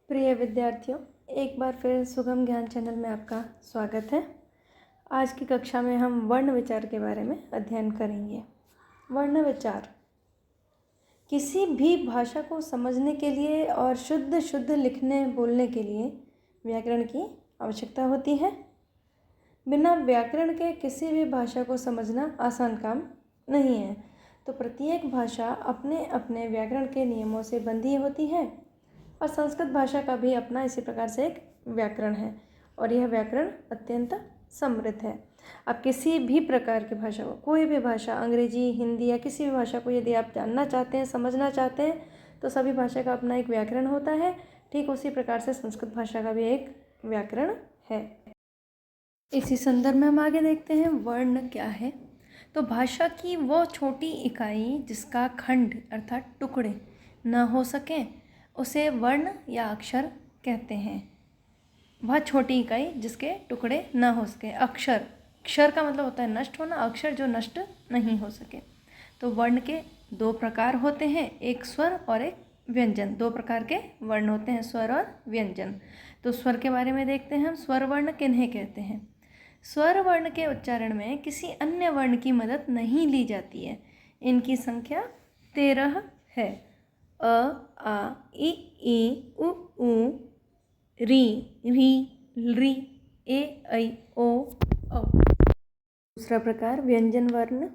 प्रिय विद्यार्थियों, एक बार फिर सुगम ज्ञान चैनल में आपका स्वागत है। आज की कक्षा में हम वर्ण विचार के बारे में अध्ययन करेंगे। वर्ण विचार किसी भी भाषा को समझने के लिए और शुद्ध लिखने बोलने के लिए व्याकरण की आवश्यकता होती है। बिना व्याकरण के किसी भी भाषा को समझना आसान काम नहीं है। तो प्रत्येक भाषा अपने अपने व्याकरण के नियमों से बंधी होती है और संस्कृत भाषा का भी अपना इसी प्रकार से एक व्याकरण है और यह व्याकरण अत्यंत समृद्ध है। अब किसी भी प्रकार की भाषा को, कोई भी भाषा, अंग्रेजी, हिंदी या किसी भी भाषा को यदि आप जानना चाहते हैं, समझना चाहते हैं, तो सभी भाषा का अपना एक व्याकरण होता है। ठीक उसी प्रकार से संस्कृत भाषा का भी एक व्याकरण है। इसी संदर्भ में हम आगे देखते हैं वर्ण क्या है। तो भाषा की वो छोटी इकाई जिसका खंड अर्थात टुकड़े न हो सकें उसे वर्ण या अक्षर कहते हैं। वह छोटी इकाई जिसके टुकड़े न हो सके। अक्षर का मतलब होता है नष्ट होना, अक्षर जो नष्ट नहीं हो सके। तो वर्ण के दो प्रकार होते हैं, एक स्वर और एक व्यंजन। दो प्रकार के वर्ण होते हैं, स्वर और व्यंजन। तो स्वर के बारे में देखते हैं हम। स्वर वर्ण किन्हें कहते हैं? स्वर वर्ण के उच्चारण में किसी अन्य वर्ण की मदद नहीं ली जाती है। इनकी संख्या 13 है। अ, आ, ई, उ, री, री, ए, ऐ, ओ, औ। दूसरा प्रकार व्यंजन वर्ण।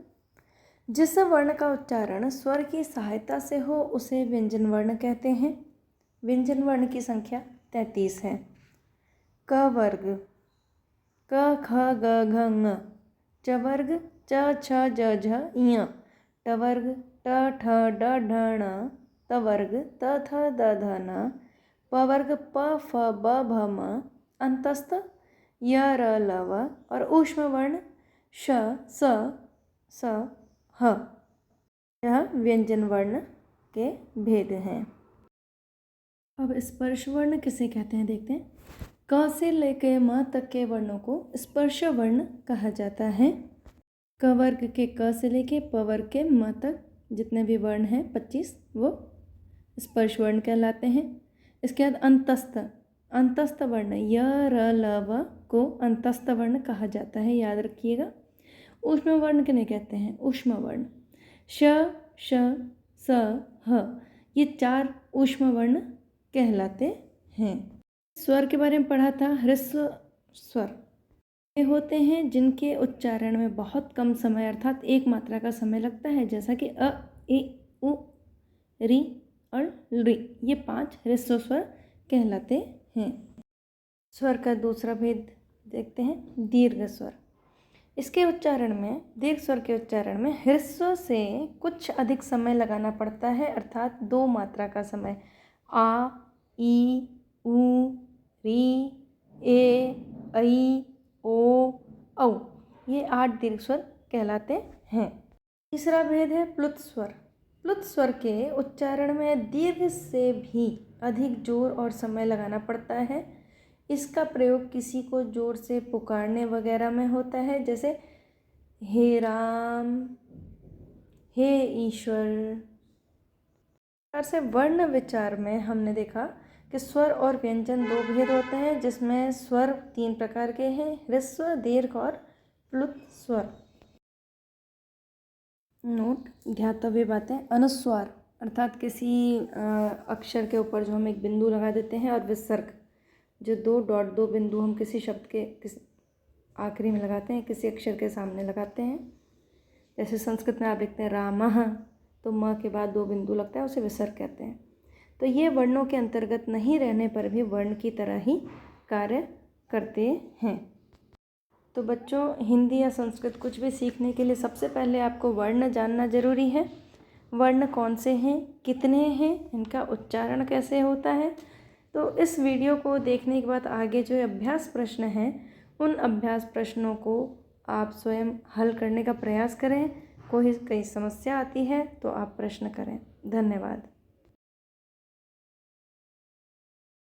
जिस वर्ण का उच्चारण स्वर की सहायता से हो उसे व्यंजन वर्ण कहते हैं। व्यंजन वर्ण की संख्या 33 है। क वर्ग क, ख, ग, घ, ङ। च वर्ग च, छ, ज, झ, ञ। ट वर्ग ट, ठ, ड, ढ, ण। त वर्ग त, थ, द, ध, न। प वर्ग प, फ, ब, भ, म। अंतस्थ य, र, ल, व। और ऊष्म वर्ण श, स, ह। यह व्यंजन वर्ण के भेद हैं। अब स्पर्श वर्ण किसे कहते हैं देखते हैं। क से लेकर म तक के वर्णों को स्पर्श वर्ण कहा जाता है। क वर्ग के क से लेके प वर्ग के म तक जितने भी वर्ण हैं 25, वो स्पर्श वर्ण कहलाते हैं। इसके बाद अंतस्थ वर्ण य, र, ल, व को अंतस्थ वर्ण कहा जाता है, याद रखिएगा। ऊष्म वर्ण किन्हें कहते हैं? ऊष्म वर्ण श, श, स, ह, ये 4 ऊष्म वर्ण कहलाते हैं। स्वर के बारे में पढ़ा था। ह्रस्व स्वर ये होते हैं जिनके उच्चारण में बहुत कम समय अर्थात एक मात्रा का समय लगता है, जैसा कि अ, इ, उ, री और री। ये 5 ह्रस्व स्वर कहलाते हैं। स्वर का दूसरा भेद देखते हैं, दीर्घ स्वर। इसके उच्चारण में, दीर्घ स्वर के उच्चारण में ह्रस्व से कुछ अधिक समय लगाना पड़ता है, अर्थात 2 मात्रा का समय। आ, ई, उ, री, ए, ऐ, ओ, औ, ये 8 दीर्घ स्वर कहलाते हैं। तीसरा भेद है प्लुत स्वर। प्लुत स्वर के उच्चारण में दीर्घ से भी अधिक जोर और समय लगाना पड़ता है। इसका प्रयोग किसी को जोर से पुकारने वगैरह में होता है, जैसे हे राम, हे ईश्वर। से वर्ण विचार में हमने देखा कि स्वर और व्यंजन 2 भेद होते हैं, जिसमें स्वर 3 प्रकार के हैं, ह्रस्व, दीर्घ और प्लुत स्वर। नोट ध्यातव्य बातें। अनुस्वार अर्थात किसी अक्षर के ऊपर जो हम एक बिंदु लगा देते हैं, और विसर्ग जो 2 बिंदु हम किसी शब्द के आखिरी में लगाते हैं, किसी अक्षर के सामने लगाते हैं। जैसे संस्कृत में आप देखते हैं रामः, तो म के बाद 2 बिंदु लगता है, उसे विसर्ग कहते हैं। तो ये वर्णों के अंतर्गत नहीं रहने पर भी वर्ण की तरह ही कार्य करते हैं। तो बच्चों, हिंदी या संस्कृत कुछ भी सीखने के लिए सबसे पहले आपको वर्ण जानना जरूरी है। वर्ण कौन से हैं, कितने हैं, इनका उच्चारण कैसे होता है। तो इस वीडियो को देखने के बाद आगे जो अभ्यास प्रश्न हैं, उन अभ्यास प्रश्नों को आप स्वयं हल करने का प्रयास करें। कोई समस्या आती है तो आप प्रश्न करें। धन्यवाद।